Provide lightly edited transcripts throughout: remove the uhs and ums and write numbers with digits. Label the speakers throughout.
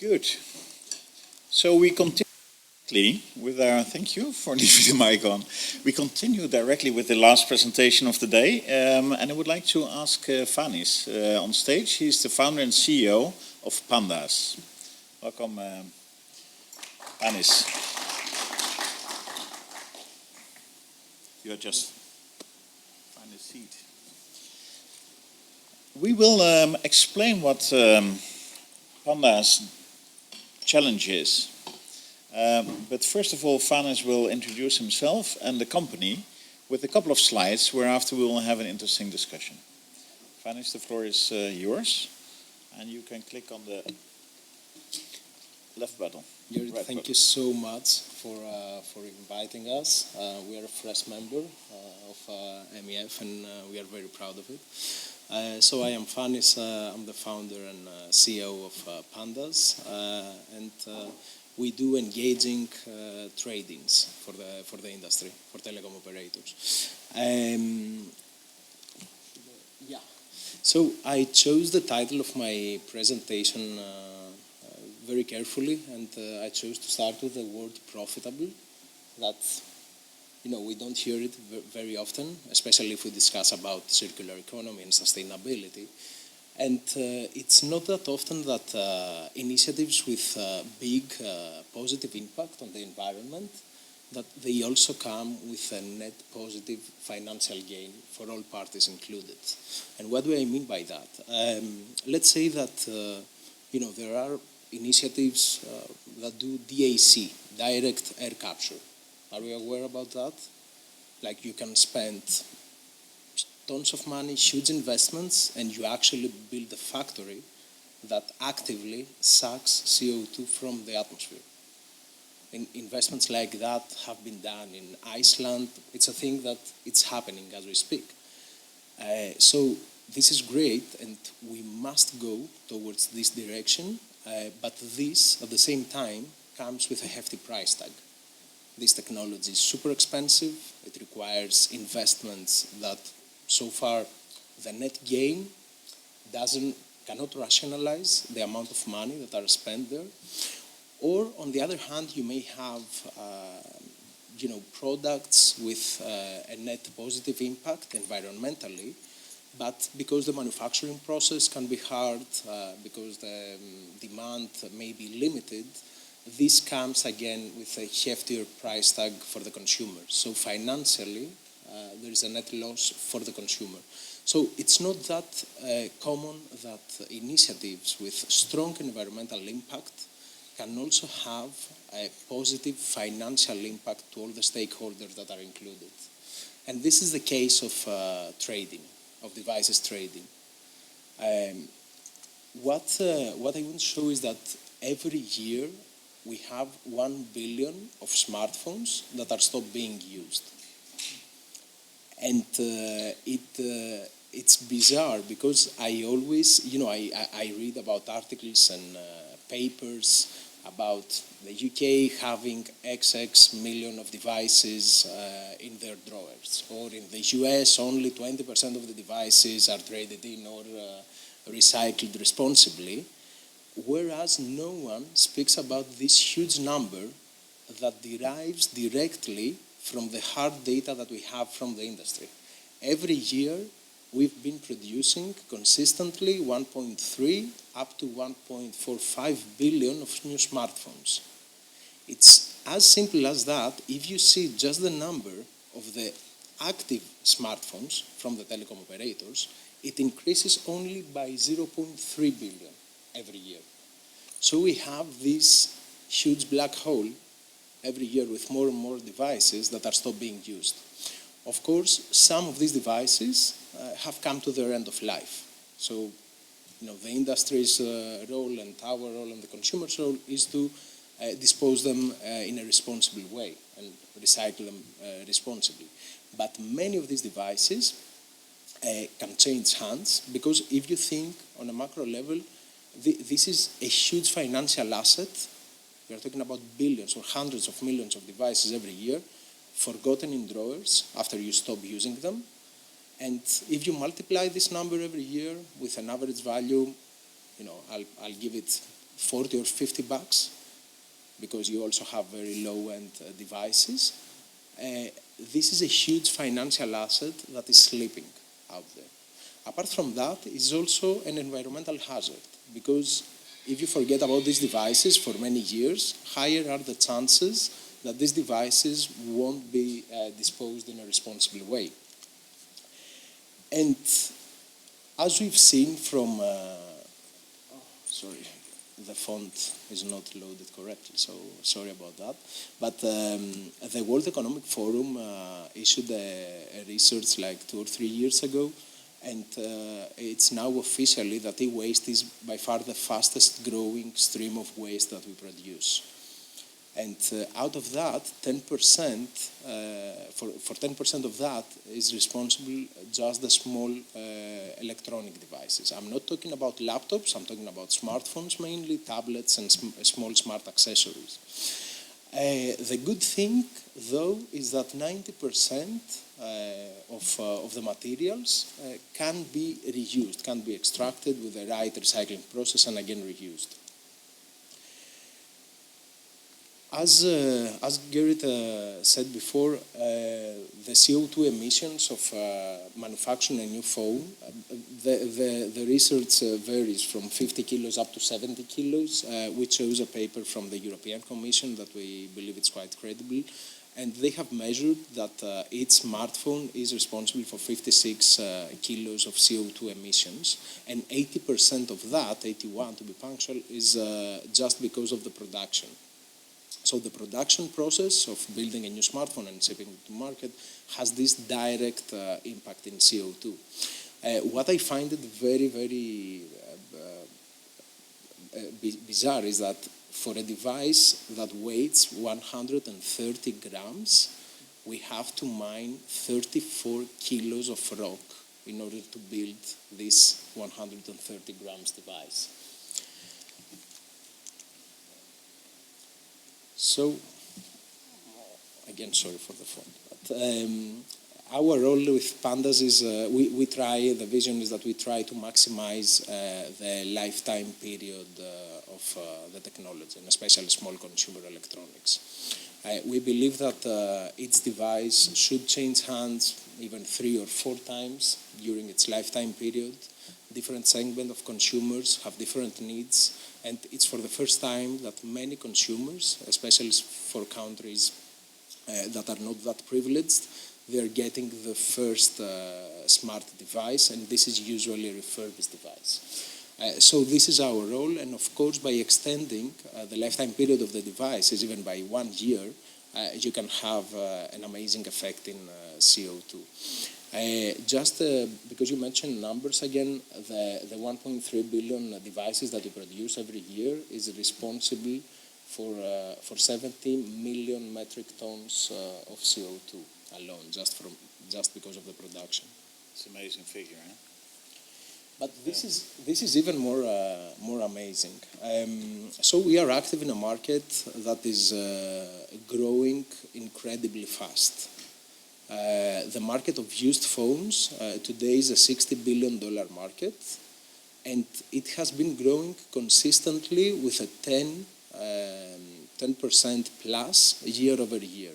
Speaker 1: Good. So we continue with our, thank you for leaving the mic on. We continue directly with the last presentation of the day. And I would like to ask Fanis on stage. He's the founder and CEO of Pandas. Welcome, Fanis. You're just find a seat. We will explain what Pandas challenge is. But first of all, Fanis will introduce himself and the company with a couple of slides, whereafter we will have an interesting discussion. Fanis, the floor is yours, and you can click on the left button.
Speaker 2: Gerrit, thank you so much for inviting us. We are a fresh member of MEF, and we are very proud of it. So I am Fanis. I'm the founder and CEO of Pandas, and we do engaging tradings for the industry, for telecom operators. Yeah. So I chose the title of my presentation very carefully, and I chose to start with the word profitable. That, we don't hear it very often, especially if we discuss about circular economy and sustainability. And it's not that often that initiatives with big positive impact on the environment, that they also come with a net positive financial gain for all parties included. And what do I mean by that? Let's say that there are initiatives that do DAC, direct air capture. Are we aware about that? Like, you can spend tons of money, huge investments, and you actually build a factory that actively sucks CO2 from the atmosphere. Investments like that have been done in Iceland. It's a thing that it's happening as we speak. So this is great, and we must go towards this direction. But this, at the same time, comes with a hefty price tag. This technology is super expensive. It requires investments that, so far, the net gain cannot rationalize the amount of money that are spent there. Or, on the other hand, you may have products with a net positive impact environmentally, but because the manufacturing process can be hard, because the demand may be limited, this comes again with a heftier price tag for the consumer. So financially, there is a net loss for the consumer. So it's not that common that initiatives with strong environmental impact can also have a positive financial impact to all the stakeholders that are included. And this is the case of trading, of devices trading. What I want to show is that every year we have 1 billion of smartphones that are stopped being used. And it's bizarre because I always, I read about articles and papers about the UK having XX million of devices in their drawers, or in the US only 20% of the devices are traded in or recycled responsibly, whereas no one speaks about this huge number that derives directly from the hard data that we have from the industry. Every year, we've been producing consistently 1.3 up to 1.45 billion of new smartphones. It's as simple as that. If you see just the number of the active smartphones from the telecom operators, it increases only by 0.3 billion every year. So we have this huge black hole every year with more and more devices that are stopped being used. Of course, some of these devices have come to their end of life. So, the industry's role and our role and the consumer's role is to dispose them in a responsible way and recycle them responsibly. But many of these devices can change hands, because if you think on a macro level, this is a huge financial asset. We are talking about billions or hundreds of millions of devices every year, forgotten in drawers after you stop using them. And if you multiply this number every year with an average value, I'll give it 40 or 50 bucks, because you also have very low-end devices. This is a huge financial asset that is sleeping out there. Apart from that, it's also an environmental hazard, because if you forget about these devices for many years, higher are the chances that these devices won't be disposed in a responsible way. And as we've seen from, sorry, the font is not loaded correctly, so sorry about that. But the World Economic Forum issued a research like 2 or 3 years ago, and it's now officially that e-waste is by far the fastest growing stream of waste that we produce. And out of that, 10%, for 10% of that is responsible just the small electronic devices. I'm not talking about laptops, I'm talking about smartphones mainly, tablets and small smart accessories. The good thing, though, is that 90% of the materials can be reused, can be extracted with the right recycling process and again reused. As Gerrit said before, the CO2 emissions of manufacturing a new phone, the research varies from 50 kilos up to 70 kilos, which shows a paper from the European Commission that we believe it's quite credible. And they have measured that each smartphone is responsible for 56 kilos of CO2 emissions, and 80% of that, 81 to be punctual, is just because of the production. So the production process of building a new smartphone and shipping it to market has this direct impact in CO2. What I find it very, very bizarre is that for a device that weighs 130 grams, we have to mine 34 kilos of rock in order to build this 130 grams device. So, again, sorry for the font, but our role with Pandas is we try, the vision is that we try to maximize the lifetime period of the technology, and especially small consumer electronics. We believe that each device should change hands even 3 or 4 times during its lifetime period. Different segment of consumers have different needs, and it's for the first time that many consumers, especially for countries that are not that privileged, they are getting the first smart device, and this is usually a refurbished device. So this is our role, and of course by extending the lifetime period of the devices even by 1 year, you can have an amazing effect in CO2. Just because you mentioned numbers again, the 1.3 billion devices that we produce every year is responsible for 70 million metric tons of CO2 alone, just because of the production.
Speaker 1: It's an amazing figure, huh?
Speaker 2: But this is even more amazing. So we are active in a market that is growing incredibly fast. The market of used phones today is a $60 billion market, and it has been growing consistently with a 10% plus year over year.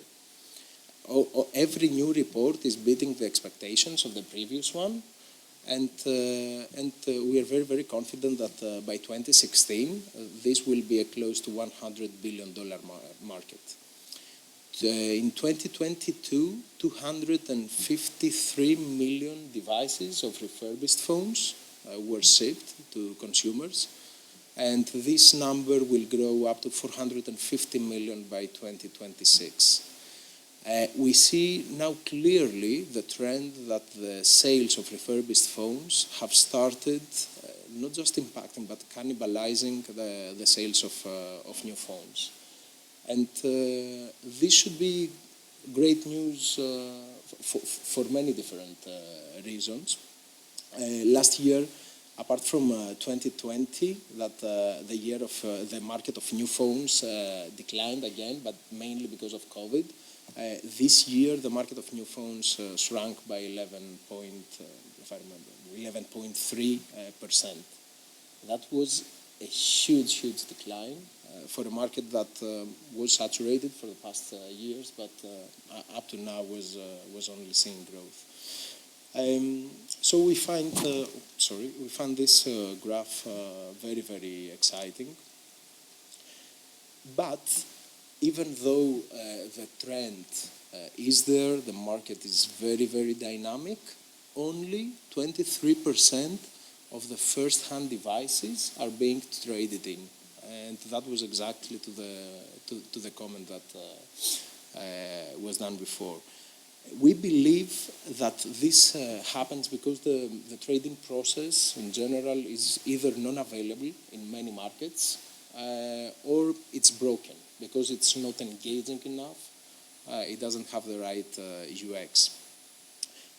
Speaker 2: Every new report is beating the expectations of the previous one, and we are very, very confident that by 2016 this will be a close to $100 billion market. In 2022, 253 million devices of refurbished phones were shipped to consumers, and this number will grow up to 450 million by 2026. We see now clearly the trend that the sales of refurbished phones have started not just impacting but cannibalizing the sales of new phones. And this should be great news for many different reasons. Last year, apart from 2020, that the year of the market of new phones declined again, but mainly because of COVID, this year the market of new phones shrunk by 11.3%. That was a huge decline for a market that was saturated for the past years, but up to now was only seeing growth. So we find this graph very exciting. But even though the trend is there, the market is very dynamic, only 23% of the first-hand devices are being traded in. And that was exactly to the comment that was done before. We believe that this happens because the trading process in general is either non-available in many markets or it's broken because it's not engaging enough. It doesn't have the right UX.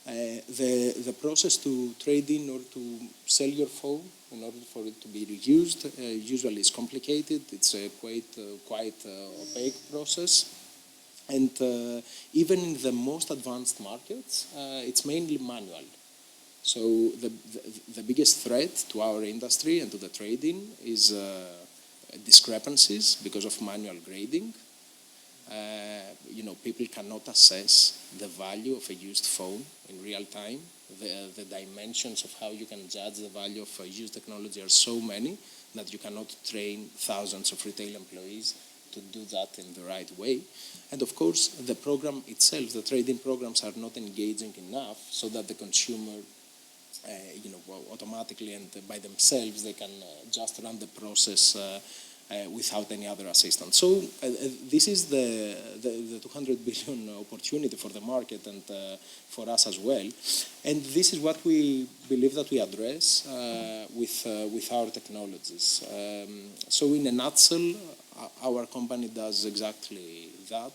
Speaker 2: The process to trade in or to sell your phone in order for it to be reused usually is complicated. It's a quite opaque process. And even in the most advanced markets, it's mainly manual. So the biggest threat to our industry and to the trading is discrepancies because of manual grading. People cannot assess the value of a used phone in real time. The dimensions of how you can judge the value of a used technology are so many that you cannot train thousands of retail employees to do that in the right way. And of course, the program itself, the trading programs are not engaging enough so that the consumer, automatically and by themselves, they can just run the process without any other assistance. So this is the 200 billion opportunity for the market and for us as well. And this is what we believe that we address with our technologies. So in a nutshell, our company does exactly that.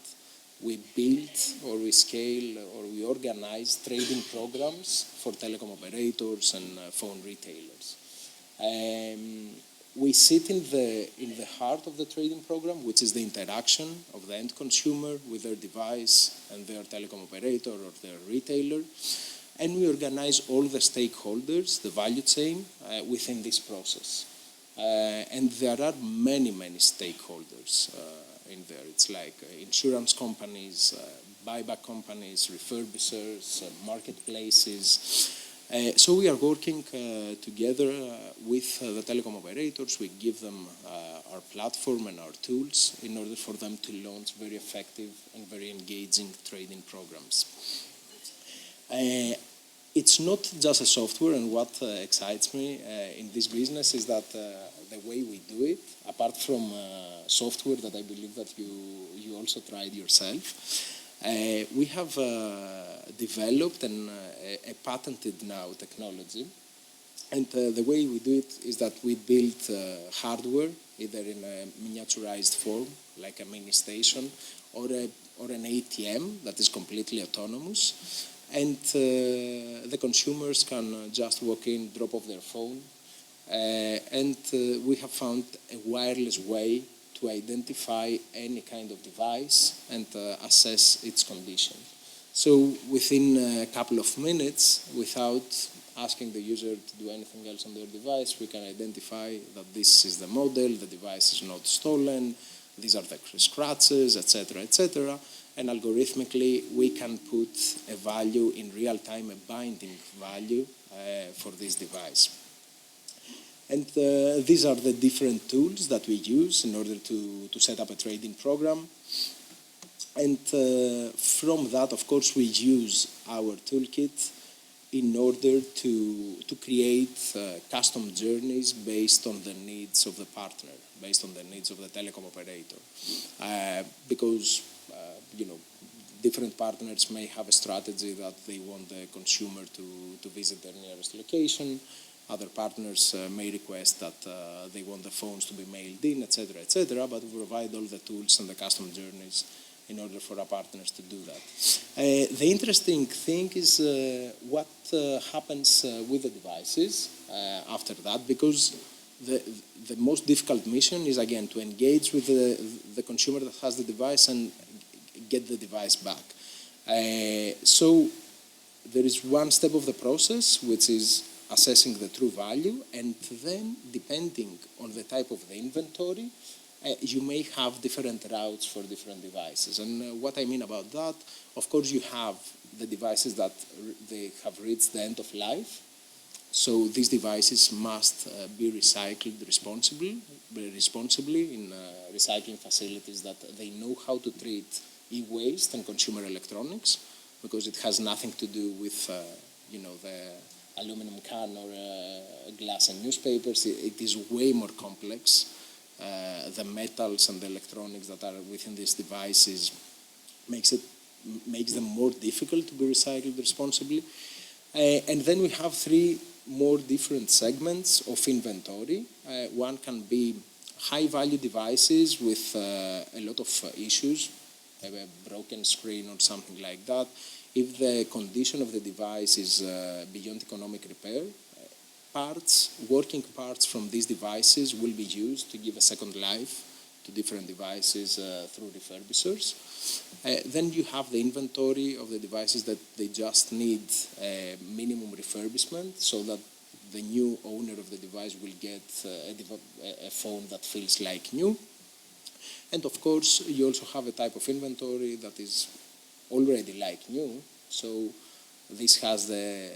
Speaker 2: We build or we scale or we organize trading programs for telecom operators and phone retailers. We sit in the heart of the trading program, which is the interaction of the end consumer with their device and their telecom operator or their retailer. And we organize all the stakeholders, the value chain, within this process. And there are many stakeholders in there. It's like insurance companies, buyback companies, refurbishers, marketplaces. So we are working together with the telecom operators. We give them our platform and our tools in order for them to launch very effective and very engaging trading programs. It's not just a software, and what excites me in this business is that the way we do it, apart from software that I believe that you also tried yourself, we have developed a patented now technology. And the way we do it is that we build hardware, either in a miniaturized form, like a mini station, or an ATM that is completely autonomous. And the consumers can just walk in, drop off their phone. And we have found a wireless way to identify any kind of device and assess its condition. So within a couple of minutes, without asking the user to do anything else on their device, we can identify that this is the model, the device is not stolen, these are the scratches, etc., etc. And algorithmically, we can put a value in real time, a binding value for this device. And these are the different tools that we use in order to set up a trading program. And from that, of course, we use our toolkit in order to create custom journeys based on the needs of the partner, based on the needs of the telecom operator. Because different partners may have a strategy that they want the consumer to visit their nearest location. Other partners may request that they want the phones to be mailed in, etc., etc. But we provide all the tools and the custom journeys in order for our partners to do that. The interesting thing is what happens with the devices after that, because the most difficult mission is, again, to engage with the consumer that has the device and get the device back. So there is one step of the process, which is assessing the true value, and then depending on the type of the inventory, you may have different routes for different devices. And what I mean about that, of course, you have the devices that they have reached the end of life. So these devices must be recycled responsibly in recycling facilities that they know how to treat e-waste and consumer electronics, because it has nothing to do with the aluminum can or glass and newspapers. It is way more complex. The metals and the electronics that are within these devices makes them more difficult to be recycled responsibly. And then we have three more different segments of inventory. One can be high-value devices with a lot of issues, a broken screen or something like that. If the condition of the device is beyond economic repair, working parts from these devices will be used to give a second life to different devices through refurbishers. Then you have the inventory of the devices that they just need minimum refurbishment, so that the new owner of the device will get a phone that feels like new. And of course, you also have a type of inventory that is already like new, so this has the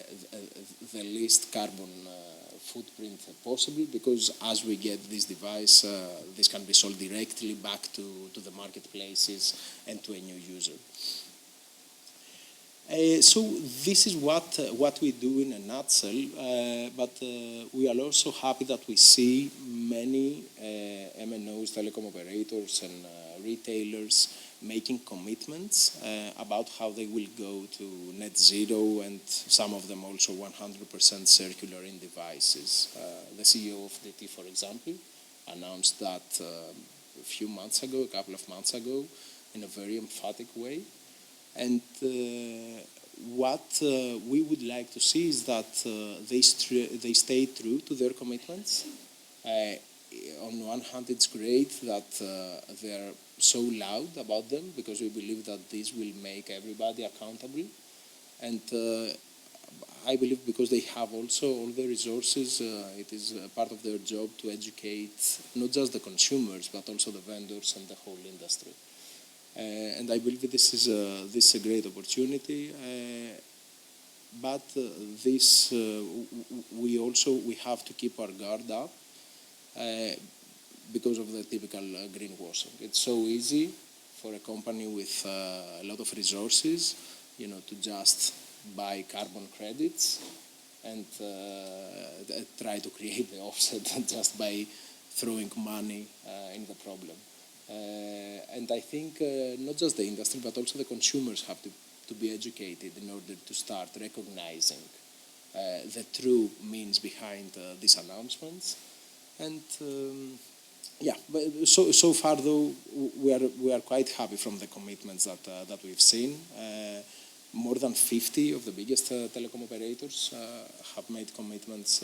Speaker 2: least carbon footprint possible, because as we get this device, this can be sold directly back to the marketplaces and to a new user. So this is what we do in a nutshell, but we are also happy that we see many MNOs, telecom operators and retailers making commitments about how they will go to net zero, and some of them also 100% circular in devices. The CEO of DT, for example, announced that a couple of months ago, in a very emphatic way. And what we would like to see is that they stay true to their commitments. On one hand, it's great that they are so loud about them, because we believe that this will make everybody accountable. And I believe because they have also all the resources, it is part of their job to educate not just the consumers, but also the vendors and the whole industry. And I believe this is a great opportunity. But we have to keep our guard up because of the typical greenwashing. It's so easy for a company with a lot of resources, to just buy carbon credits and try to create the offset just by throwing money in the problem. And I think not just the industry, but also the consumers have to be educated in order to start recognizing the true means behind these announcements. And but so far though, we are quite happy from the commitments that we've seen. More than 50 of the biggest telecom operators have made commitments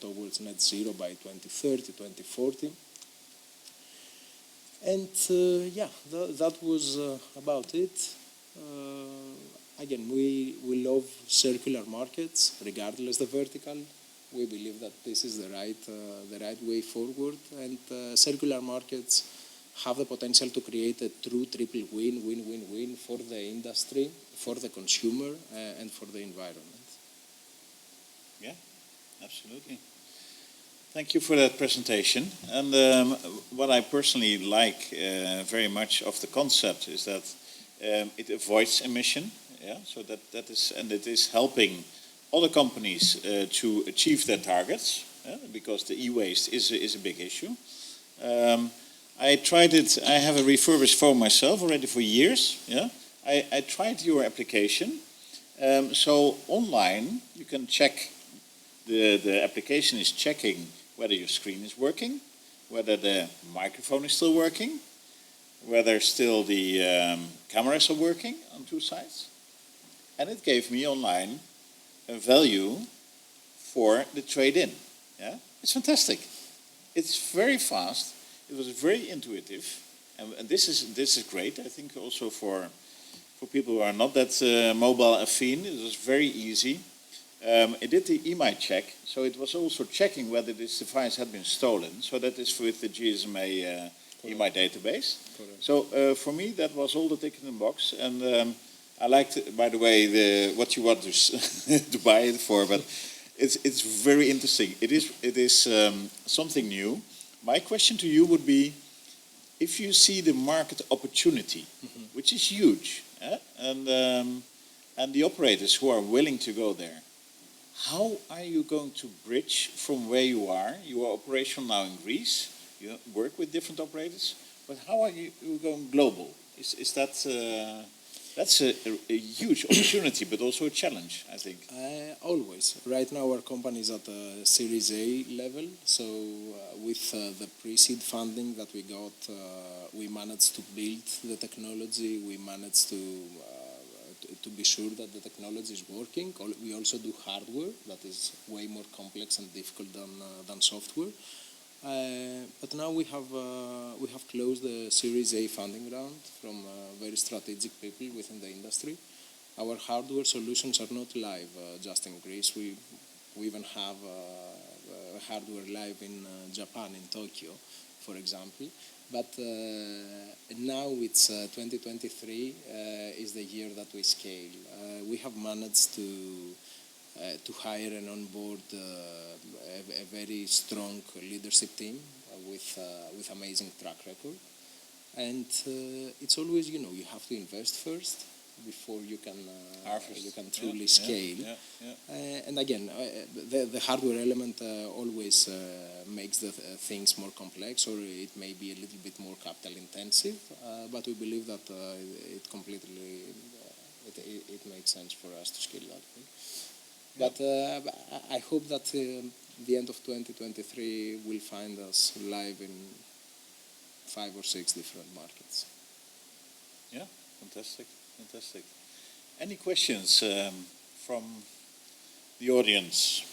Speaker 2: towards net zero by 2030, 2040. And that was about it. Again, we love circular markets, regardless the vertical. We believe that this is the right way forward, and circular markets have the potential to create a true triple win for the industry, for the consumer, and for the environment.
Speaker 1: Yeah, absolutely. Thank you for that presentation. And what I personally like very much of the concept is that it avoids emission. Yeah, so that is helping other companies to achieve their targets, because the e-waste is a big issue. I tried it. I have a refurbished phone myself already for years. Yeah, I tried your application. So online you can check. The application is checking whether your screen is working, whether the microphone is still working, whether still the cameras are working on two sides. And it gave me online a value for the trade-in. Yeah, it's fantastic. It's very fast. It was very intuitive, and this is great. I think also for people who are not that mobile affine, it was very easy. It did the EMI check, so it was also checking whether this device had been stolen. So that is with the GSMA EMI database.
Speaker 2: Correct.
Speaker 1: So for me, that was all the tick in the box. And I liked, by the way, what you want to, to buy it for, but it's very interesting. It is something new. My question to you would be, if you see the market opportunity, which is huge, and the operators who are willing to go there, how are you going to bridge from where you are? You are operational now in Greece. You work with different operators, but how are you going global? Is that that's a huge opportunity, but also a challenge, I think.
Speaker 2: Always. Right now, our company is at a Series A level. So, with the pre-seed funding that we got, we managed to build the technology. We managed to be sure that the technology is working. We also do hardware that is way more complex and difficult than software. But now we have closed the Series A funding round from very strategic people within the industry. Our hardware solutions are not live just in Greece. We even have hardware live in Japan, in Tokyo, for example. But now it's 2023 is the year that we scale. We have managed to hire and onboard a very strong leadership team with amazing track record. And it's always, you have to invest first before you can truly scale. And again, the hardware element always makes the things more complex, or it may be a little bit more capital intensive. But we believe that it completely it makes sense for us to scale that way. But I hope that the end of 2023 will find us live in 5 or 6 different markets.
Speaker 1: Yeah, fantastic. Any questions from the audience?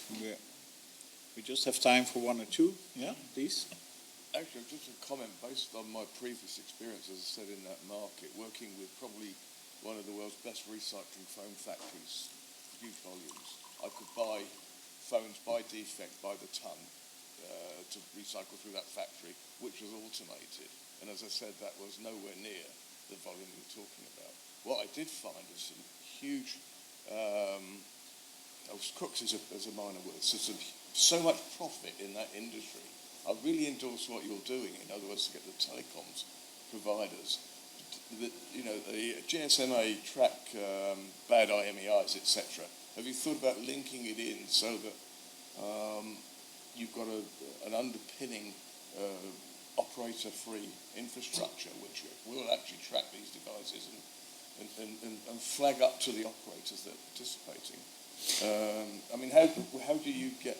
Speaker 1: We just have time for 1 or 2. Yeah, please.
Speaker 3: Actually, just a comment based on my previous experience, as I said, in that market, working with probably one of the world's best recycling foam factories, huge volumes. I could buy phones by defect, by the ton, to recycle through that factory, which was automated. And as I said, that was nowhere near the volume we were talking about. What I did find is some huge, crooks is a minor word, so much profit in that industry. I really endorse what you're doing, in other words, to get the telecoms providers, the GSMA track bad IMEIs, etc. Have you thought about linking it in so that you've got an underpinning operator-free infrastructure which will actually track these devices and flag up to the operators that are participating? How do you get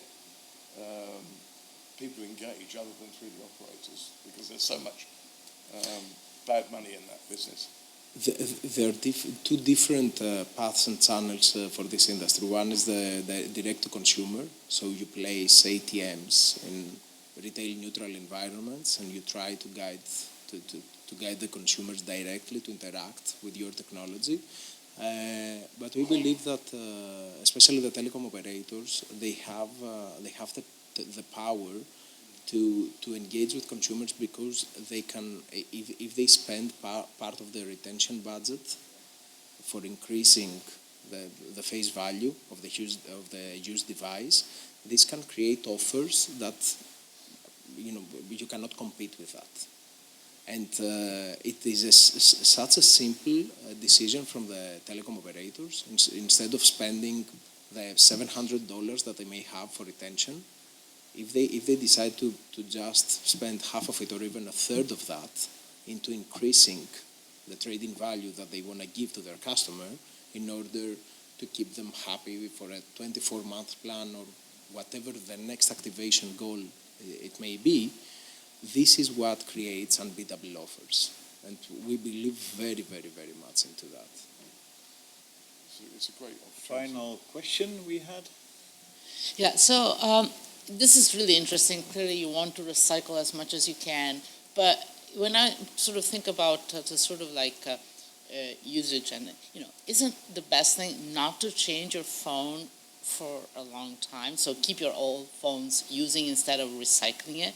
Speaker 3: people to engage other than through the operators? Because there's so much bad money in that business.
Speaker 2: There are 2 different paths and channels for this industry. One is the direct to consumer, so you place ATMs in retail neutral environments and you try to guide the consumers directly to interact with your technology. But we believe that, especially the telecom operators, they have the power to engage with consumers, because they can, if they spend part of their retention budget for increasing the face value of the used device, this can create offers that you cannot compete with that. And it is such a simple decision from the telecom operators. Instead of spending the $700 that they may have for retention, if they decide to just spend half of it or even a third of that into increasing the trading value that they want to give to their customer in order to keep them happy for a 24-month plan or whatever the next activation goal it may be, this is what creates unbeatable offers. And we believe very, very, very much into that.
Speaker 3: It's a great opportunity.
Speaker 1: Final question we had?
Speaker 4: Yeah, so this is really interesting. Clearly you want to recycle as much as you can, but when I sort of think about the sort of like usage, and isn't the best thing not to change your phone for a long time. So keep your old phones using instead of recycling it.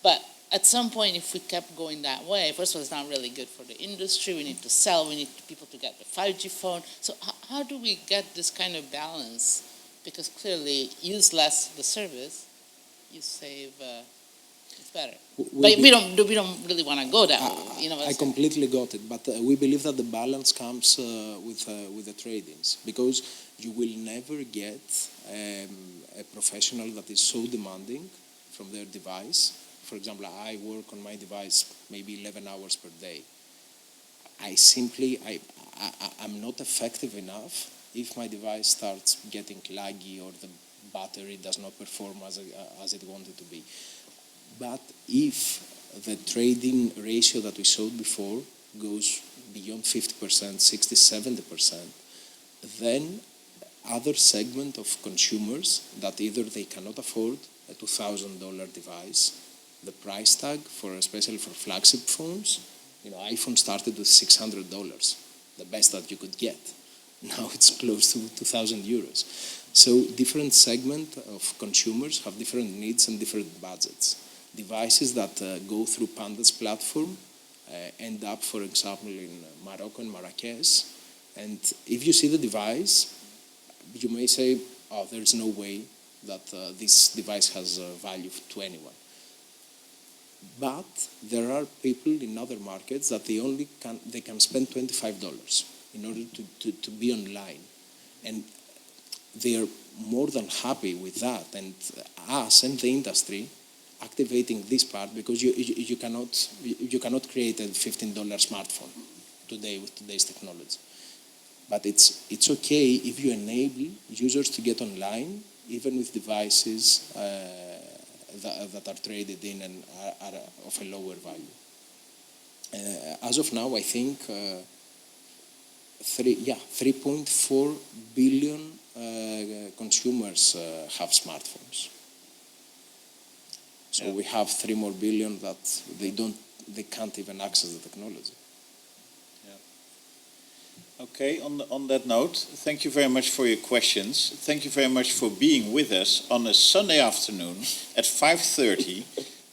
Speaker 4: But at some point, if we kept going that way, first of all, it's not really good for the industry. We need to sell. We need people to get the 5G phone. So how do we get this kind of balance? Because clearly, use less the service, you save. It's better. But we don't really want to go that way. You know what
Speaker 2: I completely got it, but we believe that the balance comes with the trade-ins, because you will never get a professional that is so demanding from their device. For example, I work on my device maybe 11 hours per day. I'm not effective enough if my device starts getting laggy or the battery does not perform as it wanted to be. But if the trade-in ratio that we showed before goes beyond 50%, 60, 70%, then other segment of consumers that either they cannot afford a $2,000 device, the price tag especially for flagship phones, iPhone started with $600, the best that you could get. Now it's close to 2,000 euros. So different segment of consumers have different needs and different budgets. Devices that go through Pandas platform end up, for example, in Morocco and Marrakesh. And if you see the device, you may say, oh, there's no way that this device has value to anyone. But there are people in other markets that they can spend $25 in order to be online. And they are more than happy with that. And us and the industry activating this part, because you cannot create a $15 smartphone today with today's technology. But it's okay if you enable users to get online, even with devices that are traded in and are of a lower value. As of now, I think 3.4 billion consumers have smartphones. So we have 3 more billion that they can't even access the technology.
Speaker 1: Okay, on that note, thank you very much for your questions. Thank you very much for being with us on a Sunday afternoon at 5:30.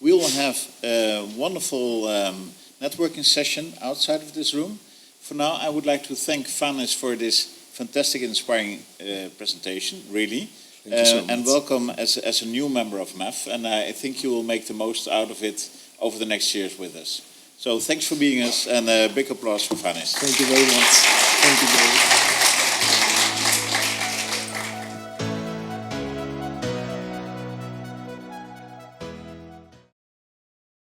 Speaker 1: We will have a wonderful networking session outside of this room. For now, I would like to thank Fanis for this fantastic, inspiring presentation, really.
Speaker 2: Thank you so much.
Speaker 1: And welcome as a new member of MEF, and I think you will make the most out of it over the next years with us. So thanks for being us, and a big applause for Fanis.
Speaker 2: Thank you very much. Thank you, Gerrit.